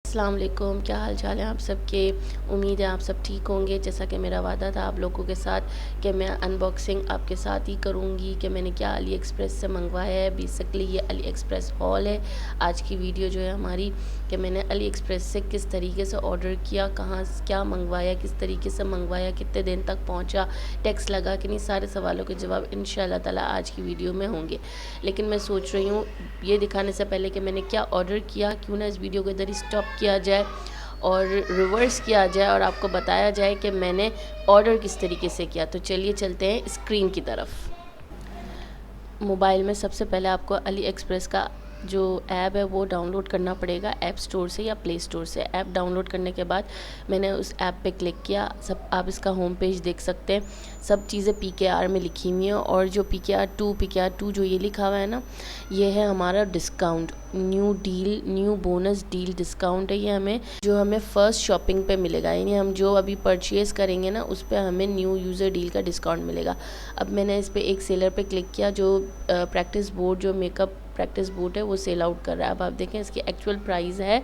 अस्सलाम वालेकुम, क्या हाल चाल है आप सबके। उम्मीद है आप सब ठीक होंगे। जैसा कि मेरा वादा था आप लोगों के साथ कि मैं अनबॉक्सिंग आपके साथ ही करूँगी कि मैंने क्या अली एक्सप्रेस से मंगवाया है। बेसिकली ये अली एक्सप्रेस हॉल है आज की वीडियो जो है हमारी, कि मैंने अली एक्सप्रेस से किस तरीके से ऑर्डर किया, कहाँ क्या मंगवाया, किस तरीके से मंगवाया, कितने दिन तक पहुँचा, टैक्स लगा कि नहीं, सारे सवालों के जवाब इंशाल्लाह ताला आज की वीडियो में होंगे। लेकिन मैं सोच रही हूँ ये दिखाने से पहले कि मैंने क्या ऑर्डर किया, क्यों ना इस वीडियो को इधर ही स्टॉप किया जाए और रिवर्स किया जाए और आपको बताया जाए कि मैंने ऑर्डर किस तरीके से किया। तो चलिए चलते हैं स्क्रीन की तरफ। मोबाइल में सबसे पहले आपको अली एक्सप्रेस का जो ऐप है वो डाउनलोड करना पड़ेगा ऐप स्टोर से या प्ले स्टोर से। ऐप डाउनलोड करने के बाद मैंने उस ऐप पे क्लिक किया। सब आप इसका होम पेज देख सकते हैं, सब चीज़ें PKR में लिखी हुई हैं। और जो PKR2 जो ये लिखा हुआ है ना, ये है हमारा discount, new deal, new bonus deal discount है। ये हमें फ़र्स्ट शॉपिंग पे मिलेगा, यानी हम जो अभी परचेज़ करेंगे ना उस पर हमें न्यू यूज़र डील का डिस्काउंट मिलेगा। अब मैंने इस पर एक सेलर पे क्लिक किया जो प्रैक्टिस बोर्ड, जो मेकअप प्रैक्टिस बोर्ड है वो सेल आउट कर रहा है। अब आप देखें इसकी एक्चुअल प्राइस है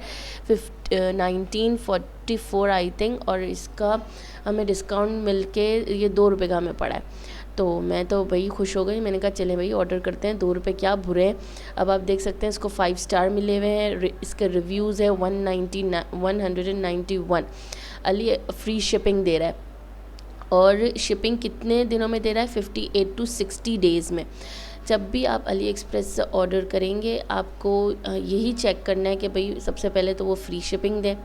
1944 आई थिंक, और इसका हमें डिस्काउंट मिलके ये 2 रुपये का हमें पड़ा है। तो मैं तो भाई खुश हो गई, मैंने कहा चले भाई ऑर्डर करते हैं, 2 रुपये क्या बुरे हैं। अब आप देख सकते हैं इसको 5 स्टार मिले हुए हैं, इसके रिव्यूज़ है 191। अली फ्री शिपिंग दे रहा है, और शिपिंग कितने दिनों में दे रहा है, 58 to 60 डेज़ में। जब भी आप अली एक्सप्रेस से ऑर्डर करेंगे आपको यही चेक करना है कि भाई सबसे पहले तो वो फ्री शिपिंग दें,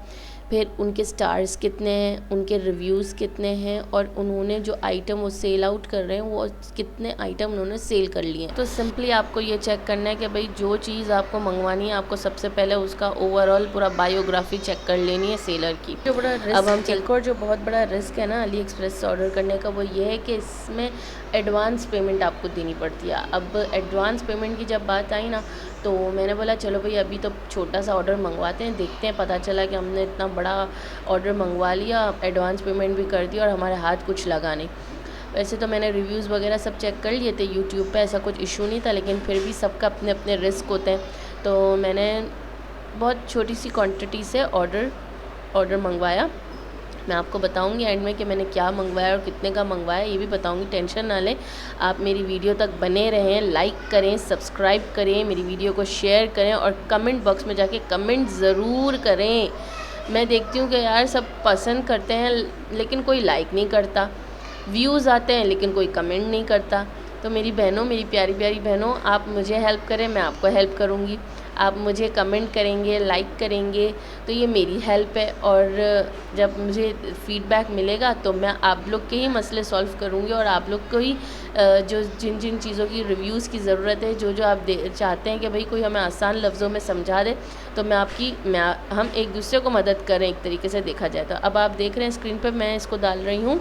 फिर उनके स्टार्स कितने हैं, उनके रिव्यूज़ कितने हैं, और उन्होंने जो आइटम वो सेल आउट कर रहे हैं वो कितने आइटम उन्होंने सेल कर लिए हैं। तो सिंपली आपको ये चेक करना है कि भाई जो चीज़ आपको मंगवानी है आपको सबसे पहले उसका ओवरऑल पूरा बायोग्राफी चेक कर लेनी है सेलर की। जो बड़ा रिस्क, अब हम एक और जो बहुत बड़ा रिस्क है ना अली एक्सप्रेस से ऑर्डर करने का, वो ये है कि इसमें एडवांस पेमेंट आपको देनी पड़ती है। अब एडवांस पेमेंट की जब बात आई ना, तो मैंने बोला चलो भाई अभी तो छोटा सा ऑर्डर मंगवाते हैं, देखते हैं। पता चला कि हमने इतना बड़ा ऑर्डर मंगवा लिया, एडवांस पेमेंट भी कर दी और हमारे हाथ कुछ लगा नहीं। वैसे तो मैंने रिव्यूज़ वगैरह सब चेक कर लिए थे यूट्यूब पे, ऐसा कुछ इशू नहीं था, लेकिन फिर भी सबका अपने अपने रिस्क होते हैं। तो मैंने बहुत छोटी सी क्वान्टिटी से ऑर्डर मंगवाया। मैं आपको बताऊंगी एंड में कि मैंने क्या मंगवाया और कितने का मंगवाया, ये भी बताऊंगी, टेंशन ना लें। आप मेरी वीडियो तक बने रहें, लाइक करें, सब्सक्राइब करें, मेरी वीडियो को शेयर करें और कमेंट बॉक्स में जाके कमेंट ज़रूर करें। मैं देखती हूँ कि यार सब पसंद करते हैं लेकिन कोई लाइक नहीं करता, व्यूज़ आते हैं लेकिन कोई कमेंट नहीं करता। तो मेरी बहनों, मेरी प्यारी प्यारी बहनों, आप मुझे हेल्प करें, मैं आपको हेल्प करूँगी। आप मुझे कमेंट करेंगे, लाइक करेंगे तो ये मेरी हेल्प है, और जब मुझे फीडबैक मिलेगा तो मैं आप लोग के ही मसले सॉल्व करूँगी और आप लोग को ही जो जिन जिन चीज़ों की रिव्यूज़ की ज़रूरत है, जो जो आप चाहते हैं कि भाई कोई हमें आसान लफ्ज़ों में समझा दे, तो हम एक दूसरे को मदद करें एक तरीके से देखा जाए तो। अब आप देख रहे हैं स्क्रीन पर मैं इसको डाल रही हूँ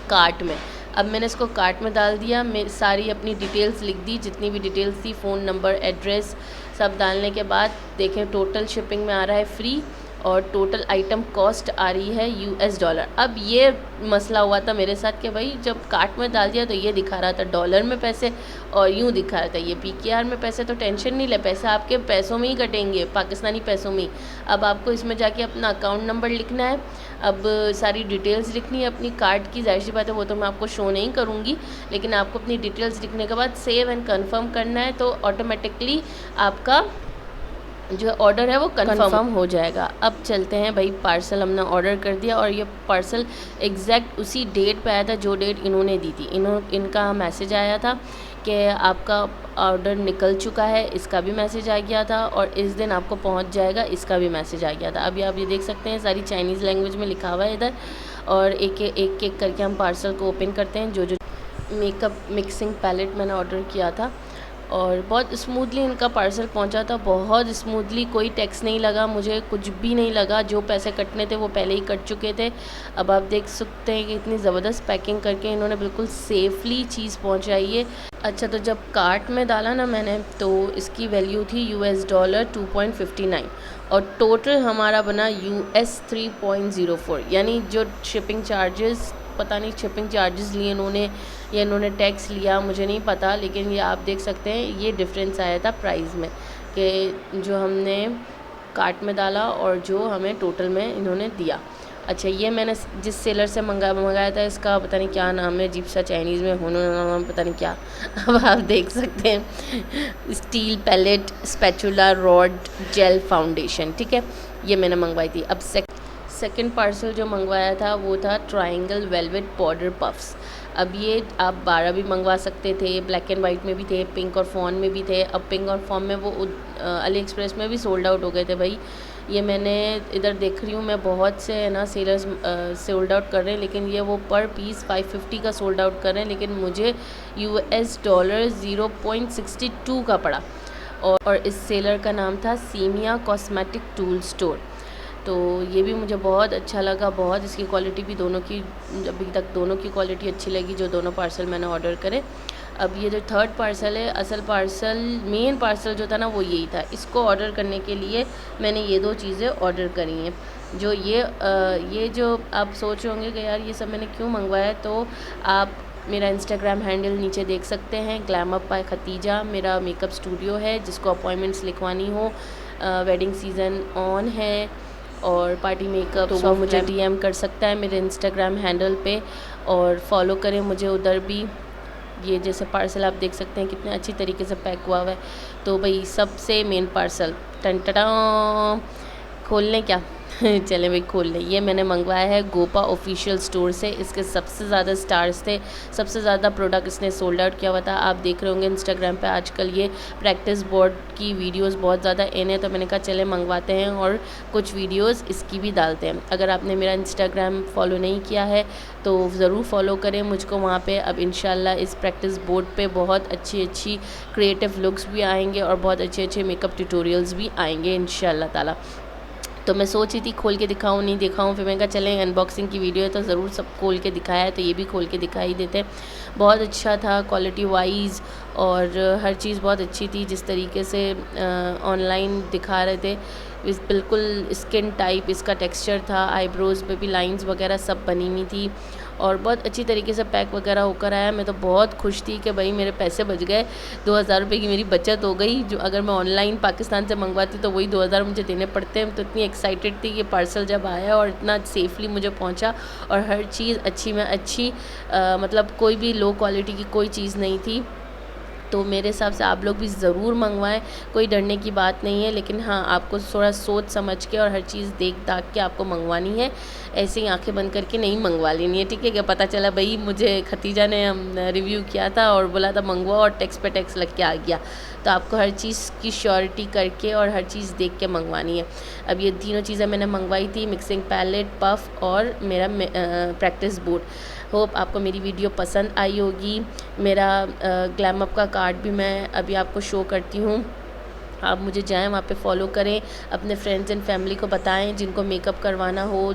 कार्ट में। अब मैंने इसको कार्ट में डाल दिया, मैं सारी अपनी डिटेल्स लिख दी, जितनी भी डिटेल्स थी, फ़ोन नंबर, एड्रेस, सब डालने के बाद देखें टोटल शिपिंग में आ रहा है फ्री, और टोटल आइटम कॉस्ट आ रही है $। अब ये मसला हुआ था मेरे साथ कि भाई जब कार्ट में डाल दिया तो ये दिखा रहा था डॉलर में पैसे और यूँ दिखा रहा था ये PKR में पैसे। तो टेंशन नहीं ले, पैसे आपके पैसों में ही कटेंगे, पाकिस्तानी पैसों में ही। अब आपको इसमें जाके अपना अकाउंट नंबर लिखना है, अब सारी डिटेल्स लिखनी है अपनी कार्ड की, जाहिर सी बात है वो तो मैं आपको शो नहीं करूँगी, लेकिन आपको अपनी डिटेल्स लिखने के बाद सेव एंड कंफर्म करना है, तो ऑटोमेटिकली आपका जो ऑर्डर है वो कंफर्म हो जाएगा। अब चलते हैं भाई, पार्सल हमने ऑर्डर कर दिया और ये पार्सल एग्जैक्ट उसी डेट पे आया था जो डेट इन्होंने दी थी। इनका मैसेज आया था कि आपका ऑर्डर निकल चुका है, इसका भी मैसेज आ गया था, और इस दिन आपको पहुंच जाएगा, इसका भी मैसेज आ गया था। अभी आप ये देख सकते हैं सारी चाइनीज़ लैंग्वेज में लिखा हुआ है इधर, और एक एक करके हम पार्सल को ओपन करते हैं। जो जो मेकअप मिक्सिंग पैलेट मैंने ऑर्डर किया था, और बहुत स्मूथली इनका पार्सल पहुंचा था, बहुत स्मूथली, कोई टैक्स नहीं लगा, मुझे कुछ भी नहीं लगा। जो पैसे कटने थे वो पहले ही कट चुके थे। अब आप देख सकते हैं कि इतनी ज़बरदस्त पैकिंग करके इन्होंने बिल्कुल सेफली चीज़ पहुंचाई है। अच्छा, तो जब कार्ट में डाला ना मैंने, तो इसकी वैल्यू थी $, 2.59, और टोटल हमारा बना US 3.04, यानी जो शिपिंग चार्जेस, पता नहीं शिपिंग चार्जेस लिए इन्होंने या इन्होंने टैक्स लिया, मुझे नहीं पता, लेकिन ये आप देख सकते हैं ये डिफरेंस आया था प्राइस में, कि जो हमने कार्ट में डाला और जो हमें टोटल में इन्होंने दिया। अच्छा, ये मैंने जिस सेलर से मंगाया था, इसका पता नहीं क्या नाम है, अजीब सा चाइनीज़ में होना पता नहीं क्या। अब आप देख सकते हैं, steel palette spatula rod gel foundation, ठीक है, ये मैंने मंगवाई थी। अब सेकंड पार्सल जो मंगवाया था वो था ट्रायंगल वेलवेट पाउडर पफ्स। अब ये आप 12 भी मंगवा सकते थे, ब्लैक एंड वाइट में भी थे, पिंक और फॉन में भी थे। अब पिंक और फॉन में वो अली एक्सप्रेस में भी सोल्ड आउट हो गए थे भाई। ये मैंने इधर देख रही हूँ मैं, बहुत से है ना सेलर्स सोल्ड आउट कर रहे हैं, लेकिन ये वो पर पीस 550 का सोल्ड आउट कर रहे हैं, लेकिन मुझे $, 0.62 का पड़ा। और इस सेलर का नाम था सीमिया कॉस्मेटिक टूल स्टोर। तो ये भी मुझे बहुत अच्छा लगा, बहुत इसकी क्वालिटी भी दोनों की, अभी तक दोनों की क्वालिटी अच्छी लगी जो दोनों पार्सल मैंने ऑर्डर करे। अब ये जो थर्ड पार्सल है, असल पार्सल मेन पार्सल जो था ना वो यही था। इसको ऑर्डर करने के लिए मैंने ये 2 चीज़ें ऑर्डर करी हैं। जो ये जो आप सोच रहे होंगे कि यार ये सब मैंने क्यों मंगवाया है, तो आप मेरा इंस्टाग्राम हैंडल नीचे देख सकते हैं, ग्लैमअप बाय खतीजा मेरा मेकअप स्टूडियो है। जिसको अपॉइंटमेंट्स लिखवानी हो, वेडिंग सीज़न ऑन है और पार्टी मेकअप, तो वो मुझे DM कर सकता है मेरे इंस्टाग्राम हैंडल पे, और फॉलो करें मुझे उधर भी। ये जैसे पार्सल आप देख सकते हैं कितने अच्छी तरीके से पैक हुआ हुआ है। तो भाई सबसे मेन पार्सल टन टटा खोल लें क्या? चलें भाई खोल लें। ये मैंने मंगवाया है गोपा ऑफिशियल स्टोर से। इसके सबसे ज़्यादा स्टार्स थे, सबसे ज़्यादा प्रोडक्ट इसने सोल्ड आउट किया हुआ था। आप देख रहे होंगे इंस्टाग्राम पे आजकल ये प्रैक्टिस बोर्ड की वीडियोस बहुत ज़्यादा इन है, तो मैंने कहा चले मंगवाते हैं और कुछ वीडियोस इसकी भी डालते हैं। अगर आपने मेरा इंस्टाग्राम फॉलो नहीं किया है तो ज़रूर फॉलो करें मुझको वहाँ पे। अब इंशाल्लाह इस प्रैक्टिस बोर्ड पे बहुत अच्छी क्रिएटिव लुक्स भी आएंगे और बहुत अच्छे मेकअप ट्यूटोरियल्स भी आएंगे इंशाल्लाह ताला। तो मैं सोच रही थी खोल के दिखाऊं नहीं दिखाऊं, फिर मैंने कहा चलें अनबॉक्सिंग की वीडियो है तो ज़रूर सब खोल के दिखाया है, तो ये भी खोल के दिखाई देते हैं। बहुत अच्छा था क्वालिटी वाइज, और हर चीज़ बहुत अच्छी थी जिस तरीके से ऑनलाइन दिखा रहे थे। इस बिल्कुल स्किन टाइप इसका टेक्सचर था, आईब्रोज़ पे भी लाइंस वगैरह सब बनी हुई थी और बहुत अच्छी तरीके से पैक वगैरह होकर आया। मैं तो बहुत खुश थी कि भाई मेरे पैसे बच गए, 2000 रुपये की मेरी बचत हो गई। जो अगर मैं ऑनलाइन पाकिस्तान से मंगवाती तो वही 2000 मुझे देने पड़ते हैं। तो इतनी एक्साइटेड थी कि पार्सल जब आया और इतना सेफली मुझे पहुंचा, और हर चीज़ अच्छी में अच्छी, मतलब कोई भी लो क्वालिटी की कोई चीज़ नहीं थी। तो मेरे हिसाब से आप लोग भी ज़रूर मंगवाएं, कोई डरने की बात नहीं है, लेकिन हाँ आपको थोड़ा सोच समझ के और हर चीज़ देख दाख के आपको मंगवानी है। ऐसे ही आंखें बंद करके नहीं मंगवा लेनी है, ठीक है? क्या पता चला भाई मुझे खतीजा ने रिव्यू किया था और बोला था मंगवाओ और टैक्स पे टैक्स लग के आ गया। तो आपको हर चीज़ की श्योरिटी करके और हर चीज़ देख के मंगवानी है। अब ये तीनों चीज़ें मैंने मंगवाई थी, मिक्सिंग पैलेट, पफ और मेरा प्रैक्टिस बोर्ड। होप आपको मेरी वीडियो पसंद आई होगी। मेरा ग्लैमअप का कार्ड भी मैं अभी आपको शो करती हूँ, आप मुझे जाएं वहाँ पे फॉलो करें, अपने फ्रेंड्स एंड फैमिली को बताएं जिनको मेकअप करवाना हो।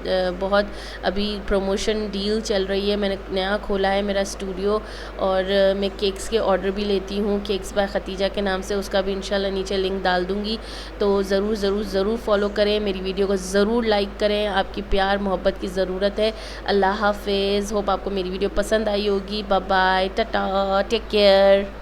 बहुत अभी प्रमोशन डील चल रही है, मैंने नया खोला है मेरा स्टूडियो, और मैं केक्स के ऑर्डर भी लेती हूँ, केक्स बाय खतीजा के नाम से। उसका भी इंशाल्लाह नीचे लिंक डाल दूँगी, तो ज़रूर फॉलो करें, मेरी वीडियो को ज़रूर लाइक करें। आपकी प्यार मोहब्बत की ज़रूरत है। अल्लाह हाफिज़। होप आपको मेरी वीडियो पसंद आई होगी। Bye bye, tata, take care.